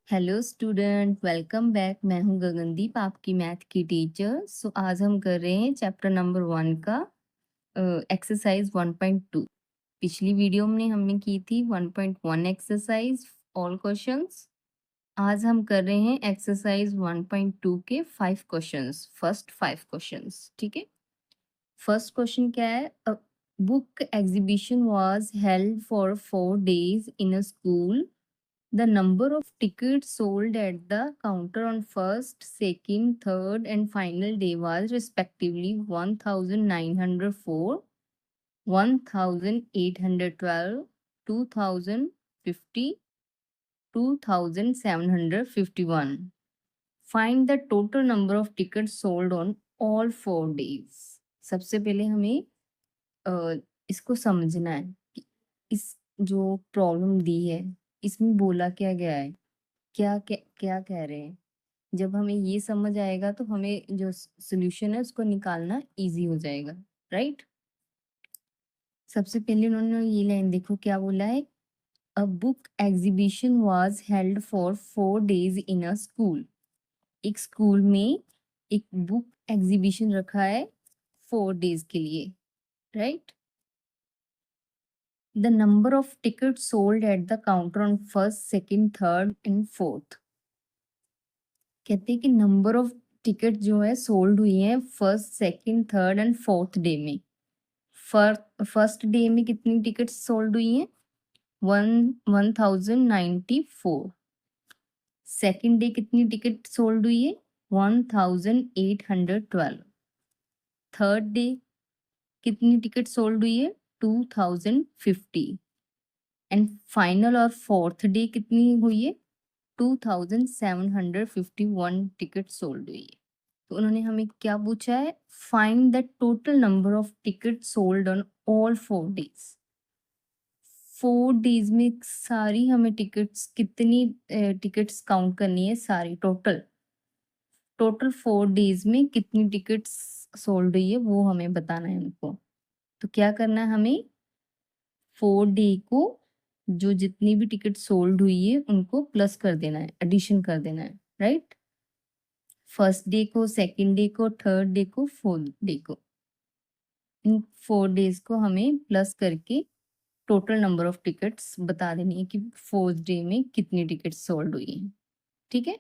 Hello student, welcome back. मैं हूं गगनदीप, आपकी मैथ की टीचर। आज हम कर रहे हैं चैप्टर नंबर 1 का एक्सरसाइज 1.2। पिछली वीडियो में हमने की थी 1.1 एक्सरसाइज, ऑल क्वेश्चंस। आज हम कर रहे हैं एक्सरसाइज 1.2 के 5 क्वेश्चंस, फर्स्ट 5 क्वेश्चंस। ठीक है। फर्स्ट क्वेश्चन क्या है? Book exhibition was held for 4 days in a school. The number of tickets sold at the counter on first, second, third, and final day was respectively 1,904, 1,812, 2,050, 2,751. Find the total number of tickets sold on all 4 days. सबसे पहले हमें इसको समझना है कि इस जो problem दी है, इसमें बोला क्या गया है, क्या क्या क्या कह रहे हैं। जब हमें ये समझ आएगा तो हमें जो सॉल्यूशन है उसको निकालना इजी हो जाएगा, राइट। सबसे पहले उन्होंने ये लाइन देखो क्या बोला है। A book exhibition was held for 4 days in a school. एक स्कूल में एक बुक एग्जीबिशन रखा है 4 days के लिए, right. The number of ticket sold at the counter on first, second, third and fourth. कहते हैं कि नंबर ऑफ टिकट जो है सोल्ड हुई है first, second, third and fourth day में. फर्स्ट डे में कितनी टिकट सोल्ड हुई हैं? 1094. सेकंड डे कितनी टिकट सोल्ड हुई है? 1812. थर्ड डे कितनी टिकट सोल्ड हुई है? 2050. एंड फाइनल और फोर्थ डे कितनी हुई है? 2751 टिकट सोल्ड हुई है. तो उन्होंने हमें क्या पूछा है? Find the total number of ticket sold on all 4 days. 4 days में सारी हमें टिकट्स, कितनी टिकट्स काउंट करनी है सारी, टोटल 4 days में कितनी टिकट्स सोल्ड हुई है वो हमें बताना है उनको. तो क्या करना है हमें? 4 डे को जो जितनी भी टिकट सोल्ड हुई है उनको प्लस कर देना है, एडिशन कर देना है, राइट। फर्स्ट डे को, सेकंड डे को, थर्ड डे को, फोर्थ डे को, इन 4 days को हमें प्लस करके टोटल नंबर ऑफ टिकट्स बता देनी है कि फोर्थ डे में कितनी टिकट्स सोल्ड हुई हैं. ठीक है।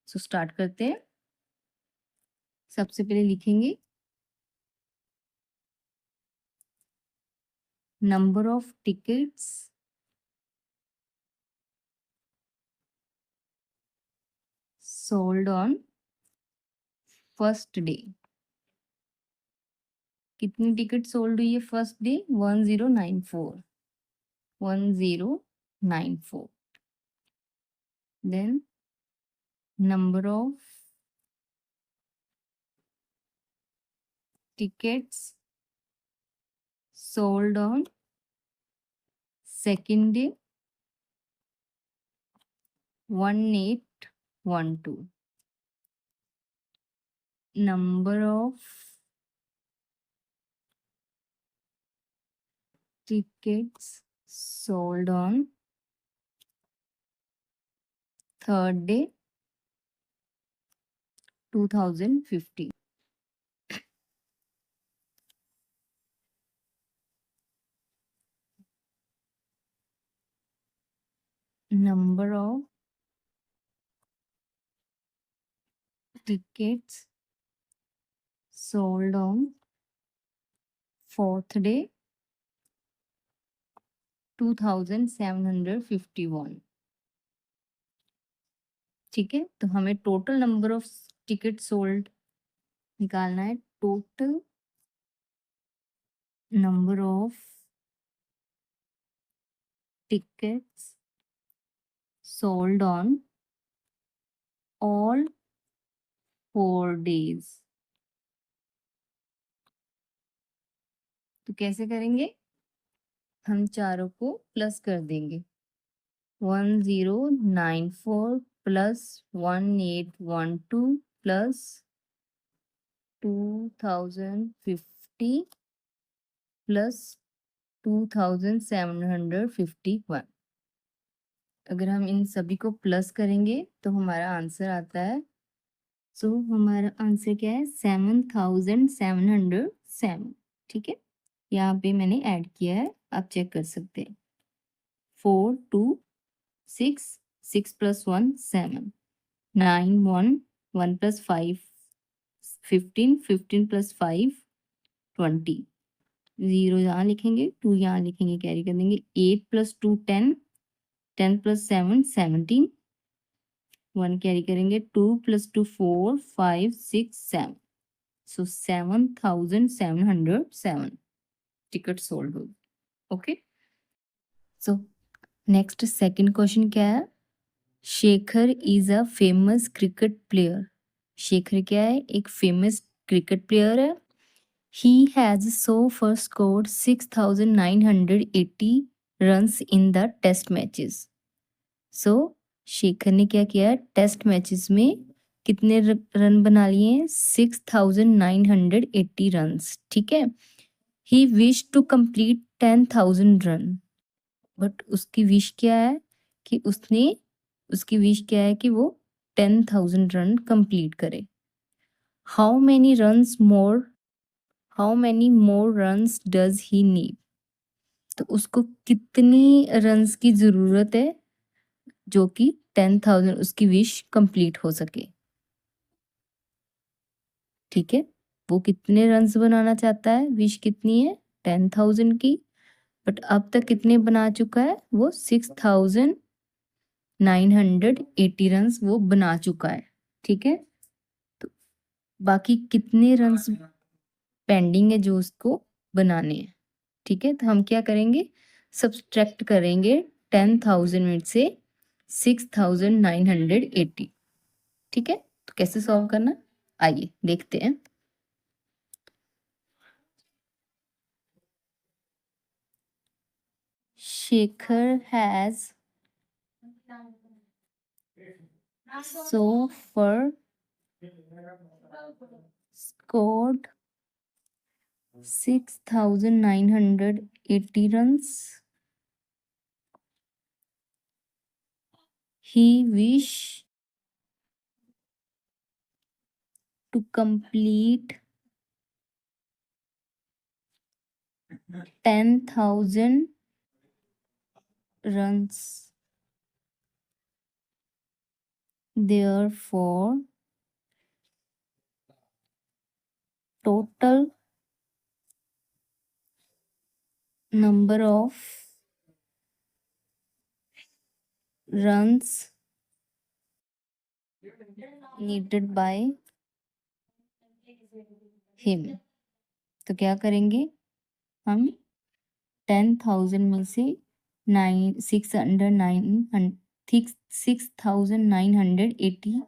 स्टार्ट करते हैं. सबसे पहले लिखेंगे number of tickets sold on first day. कितनी टिकट सोल्ड हुई है first day? 1094. 1094. Then number of tickets sold on second day, 1812. Number of tickets sold on third day, 2050. Number of tickets sold on fourth day, 2751. ठीक है। तो हमें total number of ticket sold निकालना है. Total number of tickets sold on all 4 days. तो कैसे करेंगे? हम चारों को प्लस कर देंगे. 1094 प्लस 1812 प्लस 2050 प्लस 2751. अगर हम इन सभी को प्लस करेंगे तो हमारा आंसर आता है, सो हमारा आंसर क्या है 7707। ठीक है, यहाँ पे मैंने ऐड किया है, आप चेक कर सकते हैं। 4 2 6 6 + 1 7 9 1 1 + 5 15 15 + 5 20 0 यहाँ लिखेंगे, 2 यहाँ लिखेंगे, कैरी कर देंगे। 8 + 2 10 10 + 7 17 1 कैरी करेंगे। 2 + 2 4 5 6 7 सो 7707 टिकट सोल्ड हुई। Okay, so next second question क्या है? Shekhar is a famous cricket player. Shekhar क्या है? एक फेमस क्रिकेट प्लेयर है। He has so far scored 6,980 runs in the test matches. So Shekhar ने क्या किया है? टेस्ट मैचेस में कितने रन बना लिए हैं? 6,980 रन्स। ठीक है, he wish to complete 10,000 run, but उसकी विश क्या है कि उसकी विश क्या है कि वो 10,000 रन कंप्लीट करे। How many more runs does he need? तो उसको कितनी रन्स की जरूरत है जो कि 10,000 उसकी विश कंप्लीट हो सके। ठीक है, वो कितने रन्स बनाना चाहता है? विश कितनी है? 10,000 की, बट अब तक कितने बना चुका है? वो 6,980 रन्स वो बना चुका है। ठीक है, तो बाकी कितने रन्स पेंडिंग है जो उसको बनाने हैं। ठीक है, तो हम क्या करेंगे? सब्सट्रैक्ट करेंगे 10,000 में से 6,980। ठीक है, तो कैसे सॉल्व करना, आइए देखते हैं। Shekhar has so far scored 6,980 runs. He wish to complete 10,000 runs. Therefore, total number of runs needed by him. तो क्या करेंगे हम? 10,000 में से 6,980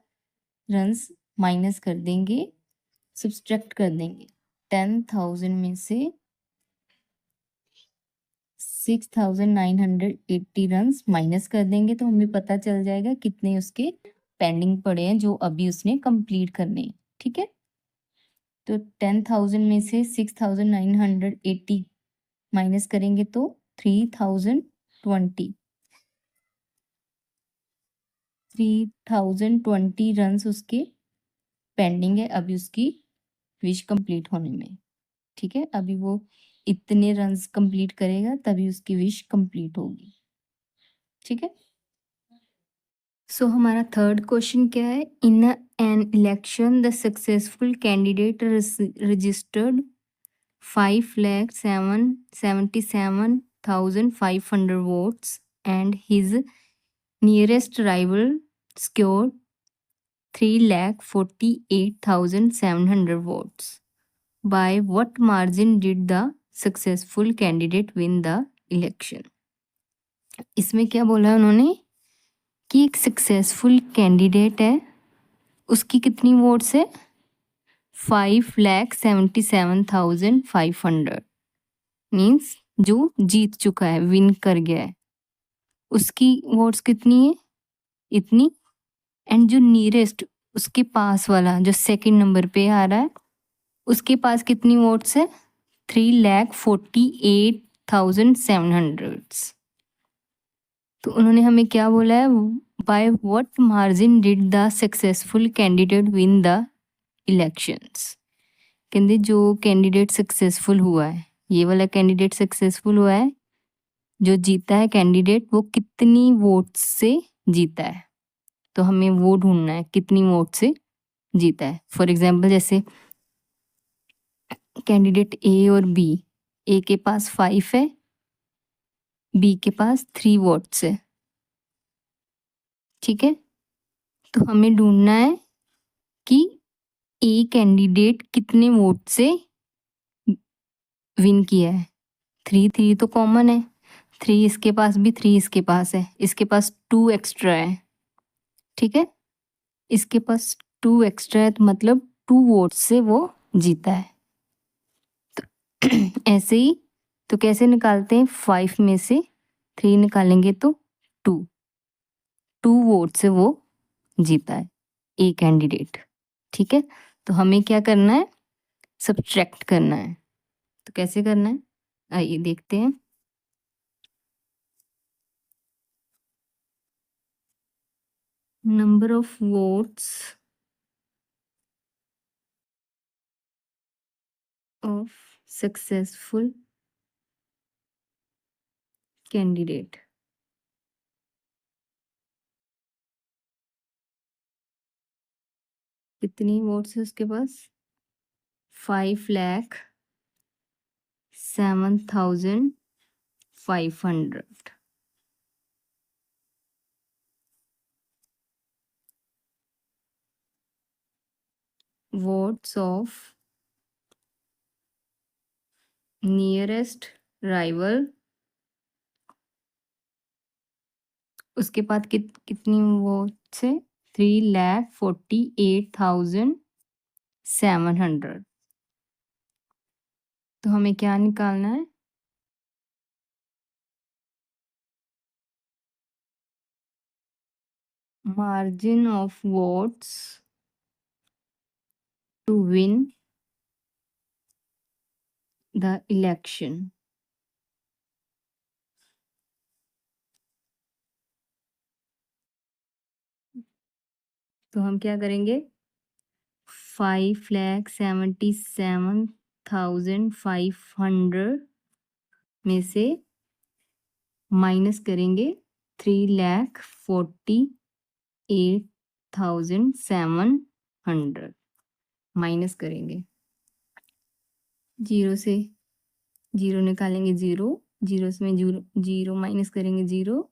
रन्स माइनस कर देंगे, सब्सट्रैक्ट कर देंगे। 10,000 में से 6,980 रन्स माइनस कर देंगे तो हमें पता चल जाएगा कितने उसके पेंडिंग पड़े हैं जो अभी उसने कंप्लीट करने हैं। ठीक है, तो 10,000 में से 6,980 माइनस करेंगे तो 3,020 रन्स उसके पेंडिंग है अभी उसकी विश कंप्लीट होने में। ठीक है, अभी वो इतने रन्स कंप्लीट करेगा तभी उसकी विश कंप्लीट होगी। ठीक है, सो हमारा थर्ड क्वेश्चन क्या है? In an election the successful candidate registered 5,77,500 votes and his nearest rival scored 3,48,700 votes. By what margin did the successful candidate win the election? इसमें क्या बोला है उन्होंने कि एक सक्सेसफुल कैंडिडेट है, उसकी कितनी वोट्स है? 5,77,500 मीन्स जो जीत चुका है, विन कर गया है, उसकी वोट्स कितनी है? इतनी। एंड जो नियरेस्ट उसके पास वाला जो सेकंड नंबर पे आ रहा है उसके पास कितनी वोट्स है? 3,48,700। तो उन्होंने हमें क्या बोला है, by what margin did the successful candidate win the elections. कहते जो कैंडिडेट सक्सेसफुल हुआ है, ये वाला कैंडिडेट सक्सेसफुल हुआ है, जो जीता है कैंडिडेट, वो कितनी वोट से जीता है। तो हमें वो ढूंढना है कितनी वोट से जीता है। फॉर एग्जाम्पल जैसे कैंडिडेट ए और बी, ए के पास 5 है, बी के पास 3 वोट्स है, ठीक है। तो हमें ढूंढना है कि ए कैंडिडेट कितने वोट से विन किया है। 3 तो कॉमन है, 3 इसके पास भी, 3 इसके पास है, इसके पास 2 एक्स्ट्रा है, ठीक है। इसके पास 2 एक्स्ट्रा है, तो मतलब 2 वोट से वो जीता है। तो ऐसे ही, तो कैसे निकालते हैं, 5 में से 3 निकालेंगे तो 2 वोट से वो जीता है ए कैंडिडेट, ठीक है। तो हमें क्या करना है, सब्ट्रैक्ट करना है। तो कैसे करना है, आइए देखते हैं। Number of votes of successful candidate, कितनी वोट्स है उसके पास, 5,07,500। votes of nearest rival, उसके बाद कितनी वोट्स है, 3,48,700। तो हमें क्या निकालना है, margin of votes to win the election. तो हम क्या करेंगे, 5,77,500 में से माइनस करेंगे 3,48,700, माइनस करेंगे, जीरो से जीरो निकालेंगे, जीरो से में जीरो माइनस करेंगे, जीरो।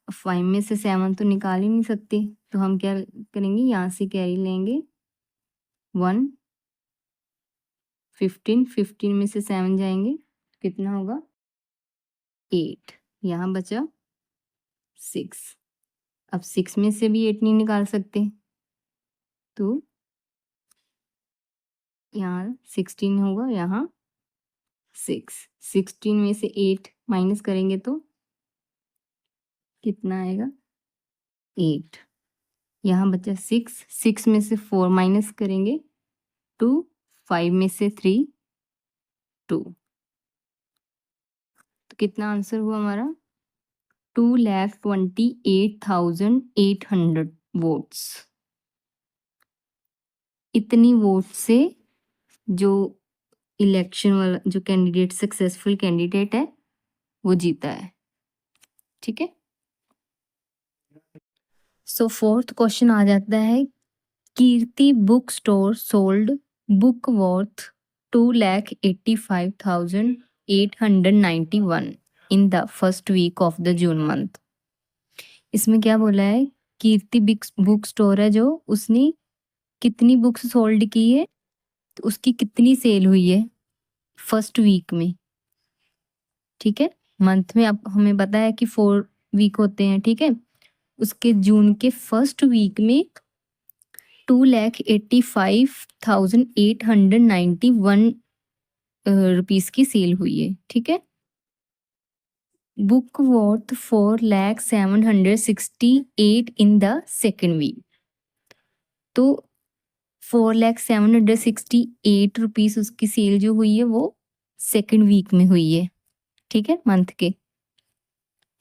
5 में से 7 तो निकाल ही नहीं सकते, तो हम क्या करेंगे, यहाँ से कैरी लेंगे 1, 15 में से 7 जाएंगे, कितना होगा 8, यहाँ बचा 6। अब 6 में से भी 8 नहीं निकाल सकते, तो यहाँ 16 होगा, यहाँ 6। 16 में से 8 माइनस करेंगे तो कितना आएगा 8, यहाँ बचा 6। 6 में से 4 माइनस करेंगे 2, 5 में से 3 2। तो कितना आंसर हुआ हमारा, 2,28,800 वोट्स। इतनी वोट से जो इलेक्शन वाला जो कैंडिडेट सक्सेसफुल कैंडिडेट है वो जीता है, ठीक है। सो फोर्थ क्वेश्चन आ जाता है, Kirti book store sold book worth 2,85,891 in the first week of the June month. इसमें क्या बोला है, कीर्ति बुक स्टोर है जो, उसने कितनी बुक्स सोल्ड की है, तो उसकी कितनी सेल हुई है फर्स्ट वीक में, ठीक है। मंथ में अब हमें पता है कि 4 वीक होते हैं, ठीक है। उसके जून के फर्स्ट वीक में 2,85,891 रुपीस की सेल हुई है, ठीक है। Book worth 4,768 in the second week, तो 4,768 रुपीस उसकी सेल जो हुई है वो सेकेंड वीक में हुई है, ठीक है, मंथ के।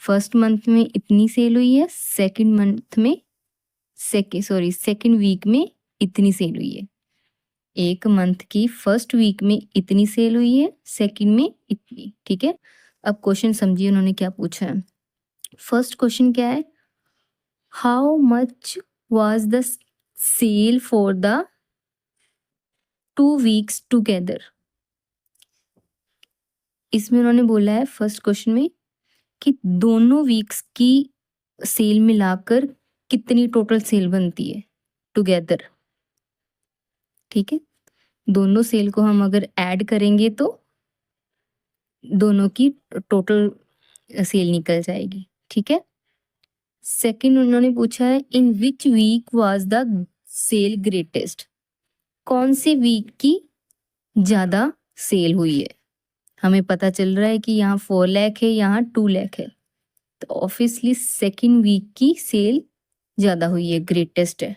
फर्स्ट मंथ में इतनी सेल हुई है, सेकंड वीक में इतनी सेल हुई है। एक मंथ की फर्स्ट वीक में इतनी सेल हुई है, सेकंड में इतनी। ठीक है, अब क्वेश्चन समझिए उन्होंने क्या पूछा है। फर्स्ट क्वेश्चन क्या है, how much was the sale for the 2 weeks together. इसमें उन्होंने बोला है फर्स्ट क्वेश्चन में कि दोनों वीक्स की सेल मिलाकर कितनी टोटल सेल बनती है टुगेदर। ठीक है, दोनों सेल को हम अगर ऐड करेंगे तो दोनों की टोटल सेल निकल जाएगी। ठीक है, सेकंड उन्होंने पूछा है in which week was the sale greatest. कौन सी वीक की ज्यादा सेल हुई है। हमें पता चल रहा है कि यहाँ 4 लाख है, यहाँ 2 लाख है, तो ऑब्वियसली सेकंड वीक की सेल ज्यादा हुई है, ग्रेटेस्ट है।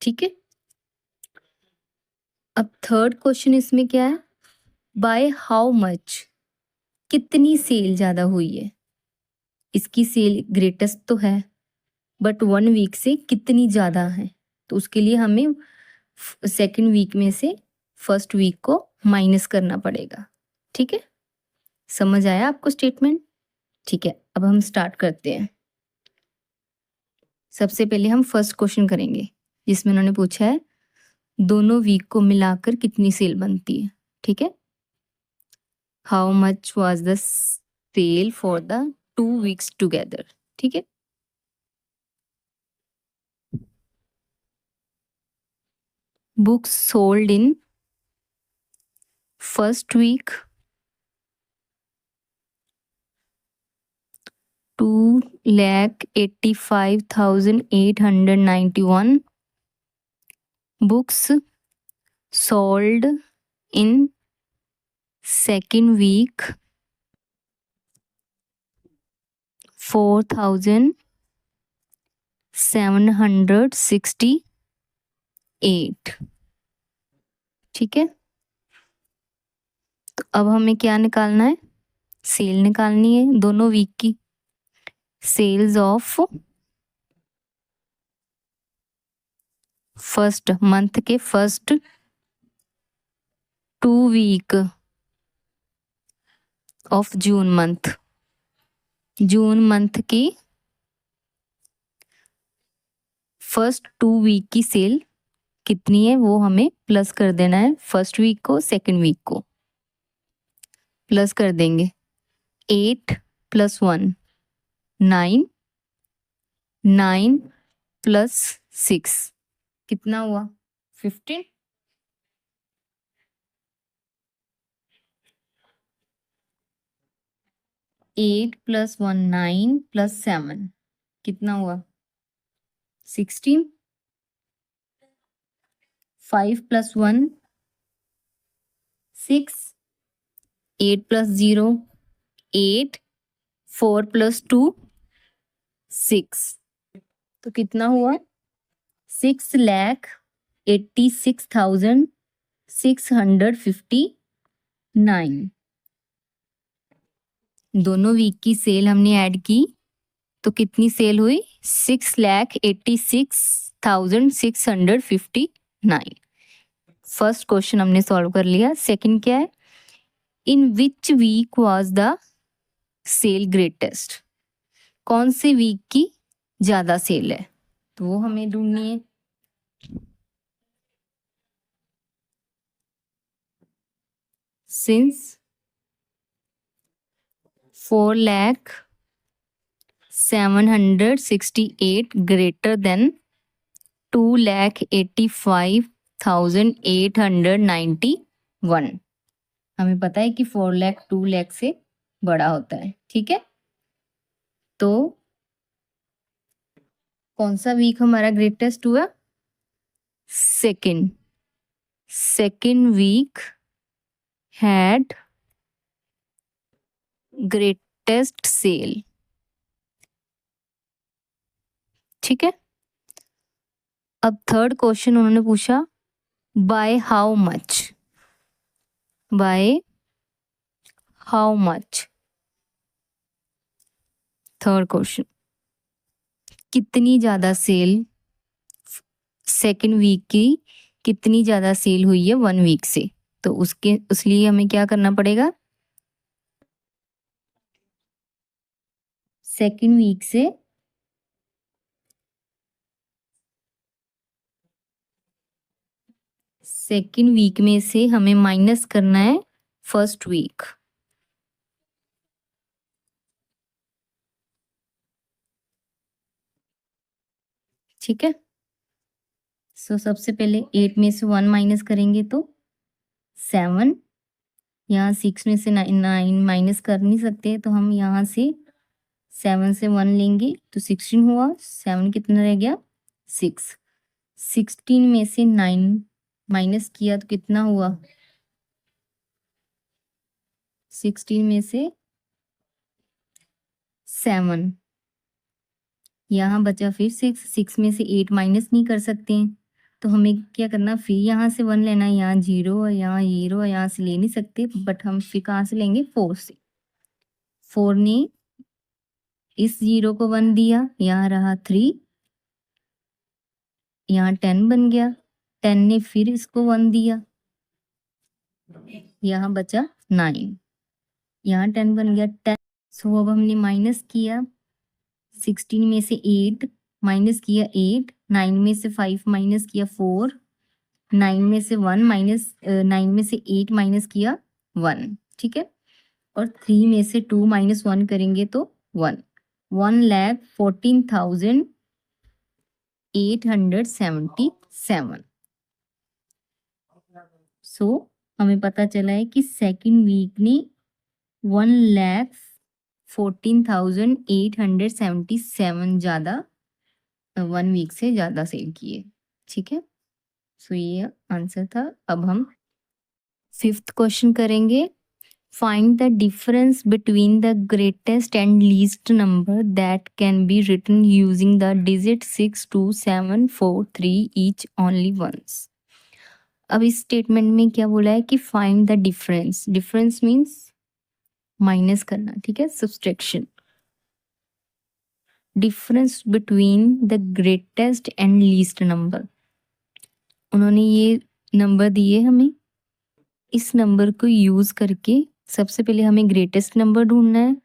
ठीक है, अब थर्ड क्वेश्चन इसमें क्या है, बाय हाउ मच, कितनी सेल ज्यादा हुई है। इसकी सेल ग्रेटेस्ट तो है बट 1 वीक से कितनी ज्यादा है, तो उसके लिए हमें सेकंड वीक में से फर्स्ट वीक को माइनस करना पड़ेगा। ठीक है, समझ आया आपको स्टेटमेंट। ठीक है, अब हम स्टार्ट करते हैं। सबसे पहले हम फर्स्ट क्वेश्चन करेंगे जिसमें उन्होंने पूछा है दोनों वीक को मिलाकर कितनी सेल बनती है। ठीक है, how much was the sale for the 2 weeks together. ठीक है, books sold in first week 2,85,891 books sold in second week 4,768। ठीक है, तो अब हमें क्या निकालना है, सेल निकालनी है दोनों वीक की। सेल्स ऑफ फर्स्ट मंथ के first 2 week of June month की फर्स्ट 2 वीक की सेल कितनी है वो हमें प्लस कर देना है। फर्स्ट वीक को सेकंड वीक को प्लस कर देंगे। 8 + 1 9, 9 + 6 कितना हुआ 15। 8 + 1 9 + 7 कितना हुआ 16। 5 + 1 6, 8 + 0 8, 4 + 2 6, तो कितना हुआ 6,86,659। दोनों वीक की सेल हमने ऐड की तो कितनी सेल हुई 6,86,659। फर्स्ट क्वेश्चन हमने सॉल्व कर लिया। सेकंड क्या है, in which week was the sale greatest. कौन से वीक की ज्यादा सेल है, तो वो हमें ढूंढनी है। Since 4,768 greater than 2,85,891। हमें पता है कि 4 लाख 2 लाख से बड़ा होता है। ठीक है, तो कौन सा वीक हमारा ग्रेटेस्ट हुआ, second week had greatest sale. ठीक है, अब थर्ड क्वेश्चन उन्होंने पूछा by how much. Third question, कितनी ज़्यादा सेल सेकेंड वीक की कितनी ज़्यादा सेल हुई है 1 वीक से? तो उसके उसलिए हमें क्या करना पड़ेगा, सेकेंड वीक से सेकेंड वीक में से हमें माइनस करना है फर्स्ट वीक। ठीक है, सो सबसे पहले 8 में से 1 माइनस करेंगे तो 7, यहाँ 6 में से 9 माइनस कर नहीं सकते, तो हम यहाँ से 7 से 1 लेंगे तो 16 हुआ, 7 कितना रह गया 6, 16 में से 9 माइनस किया तो कितना हुआ, 16 में से 7, यहाँ बचा फिर 6 में से 8 माइनस नहीं कर सकते हैं, तो हमें क्या करना, फिर यहाँ से 1 लेना है, यहाँ 0 है, यहाँ 0 है, यहाँ से ले नहीं सकते, बट हम फिर कहाँ से लेंगे 4 से। 4 ने इस 0 को 1 दिया, यहाँ रहा 3, यहाँ 10 बन गया, 10 ने फिर इसको 1 दिया, यहाँ बचा 9, यहाँ 10 बन गया 10। सो अब हमने माइनस किया, 16 में से 8 माइनस किया 8, 9 में से 5 माइनस किया 4, 9 में से 1 माइनस 9 में से 8 माइनस किया 1, ठीक है, और 3 में से 2 माइनस 1 करेंगे तो 1, 1,14,877। सो हमें पता चला है कि सेकेंड वीक ने 1,14,877 ज़्यादा 1 वीक से ज़्यादा सेल किए। ठीक है, सो ये आंसर था। अब हम 5th क्वेश्चन करेंगे। Find the difference between the greatest and least number that can be written using the digit 6, 2, 7, 4, 3 each only once. अब इस स्टेटमेंट में क्या बोला है कि find the difference, difference means minus करना, ठीक है, subtraction. Difference between the greatest and least number, उन्होंने ये नंबर दिए हमें, इस नंबर को यूज करके सबसे पहले हमें ग्रेटेस्ट नंबर ढूंढना है,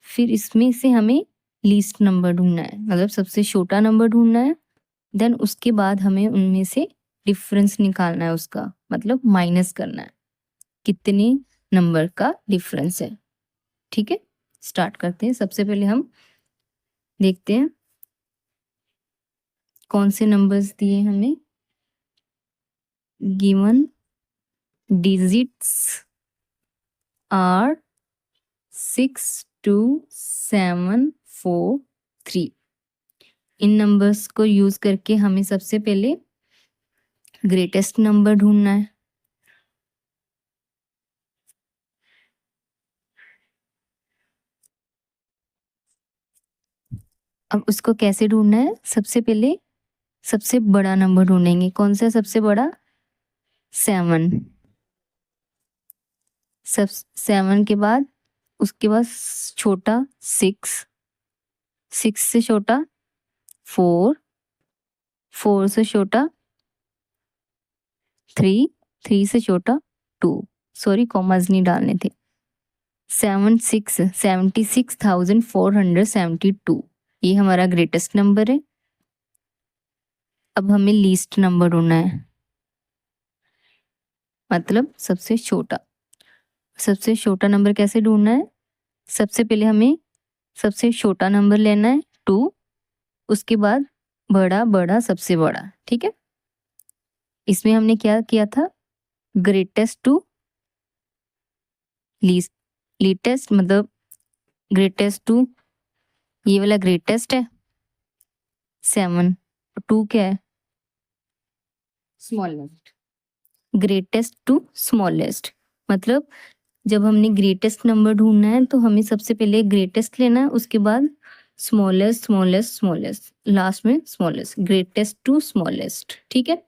फिर इसमें से हमें लीस्ट नंबर ढूंढना है, मतलब सबसे छोटा नंबर ढूंढना है, देन उसके बाद हमें उनमें से डिफरेंस निकालना है, उसका मतलब माइनस करना है कितने नंबर का डिफरेंस है। ठीक है, स्टार्ट करते हैं। सबसे पहले हम देखते हैं कौन से नंबर्स दिए हमें। Given digits are 6, 2, 7, 4, 3। इन नंबर्स को यूज करके हमें सबसे पहले ग्रेटेस्ट नंबर ढूंढना है। अब उसको कैसे ढूंढना है, सबसे पहले सबसे बड़ा नंबर ढूंढेंगे। कौन सा सबसे बड़ा, 7। सब 7 के बाद उसके बाद छोटा 6, 6 से छोटा 4, 4 से छोटा 3, 3 से छोटा 2, सॉरी कॉमास नहीं डालने थे। 76,472, ये हमारा ग्रेटेस्ट नंबर है। अब हमें लीस्ट नंबर ढूंढना है, मतलब सबसे छोटा। सबसे छोटा नंबर कैसे ढूंढना है, सबसे पहले हमें सबसे छोटा नंबर लेना है 2, उसके बाद बड़ा बड़ा सबसे बड़ा। ठीक है, इसमें हमने क्या किया था, ग्रेटेस्ट टू लीस्ट, लीटेस्ट मतलब ग्रेटेस्ट टू, ये वाला ग्रेटेस्ट है 7, 2 क्या है, स्मॉलेस्ट। ग्रेटेस्ट टू स्मॉलेस्ट, मतलब जब हमने ग्रेटेस्ट नंबर ढूंढना है तो हमें सबसे पहले ग्रेटेस्ट लेना है, उसके बाद स्मॉलेस्ट स्मॉलेस्ट स्मॉलेस्ट, लास्ट में स्मॉलेस्ट, ग्रेटेस्ट टू स्मॉलेस्ट। ठीक है,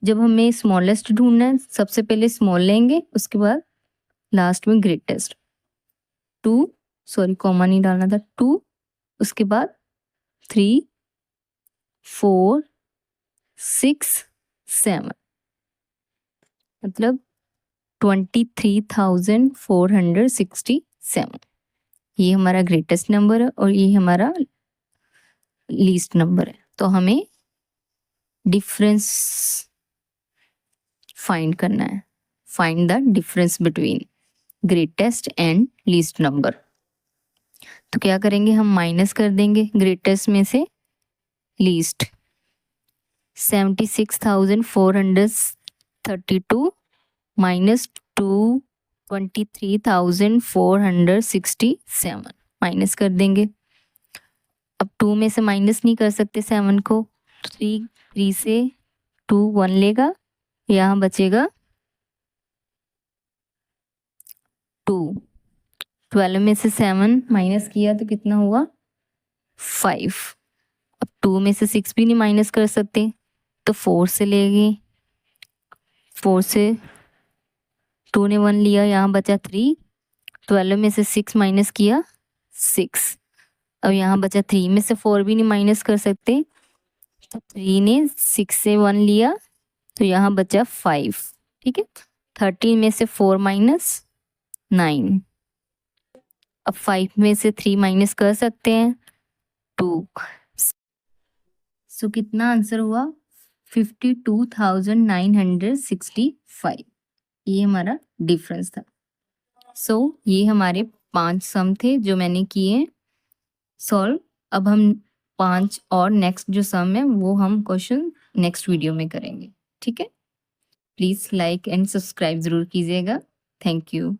जब हमें स्मॉलेस्ट ढूंढना है सबसे पहले स्मॉल लेंगे, उसके बाद लास्ट में ग्रेटेस्ट। 2 सॉरी कॉमा नहीं डालना था, 2, उसके बाद 3, 4, 6, 7, मतलब 23,467। ये हमारा ग्रेटेस्ट नंबर है और ये हमारा लीस्ट नंबर है। तो हमें डिफरेंस फाइंड करना है, find the difference between greatest and least number. तो क्या करेंगे, हम माइनस कर देंगे ग्रेटेस्ट में से लीस्ट। 76,432 माइनस 23,467 माइनस कर देंगे। अब 2 में से माइनस नहीं कर सकते 7 को, 3 से 2 1 लेगा, यहाँ बचेगा 2। 12 में से 7 माइनस किया तो कितना हुआ 5। अब 2 में से 6 भी नहीं माइनस कर सकते तो 4 से लेंगे, 4 से 2 ने 1 लिया, यहाँ बचा 3। 12 में से 6 माइनस किया 6। अब यहाँ बचा 3 में से 4 भी नहीं माइनस कर सकते तो 3 ने 6 से 1 लिया तो यहाँ बचा 5। ठीक है, 13 में से 4 माइनस 9। अब 5 में से 3 माइनस कर सकते हैं 2। सो कितना आंसर हुआ 52,965। ये हमारा डिफरेंस था। सो ये हमारे 5 सम थे जो मैंने किए सॉल्व। अब हम 5 और नेक्स्ट जो सम है वो हम क्वेश्चन नेक्स्ट वीडियो में करेंगे। ठीक है, प्लीज़ लाइक एंड सब्सक्राइब ज़रूर कीजिएगा। Thank you.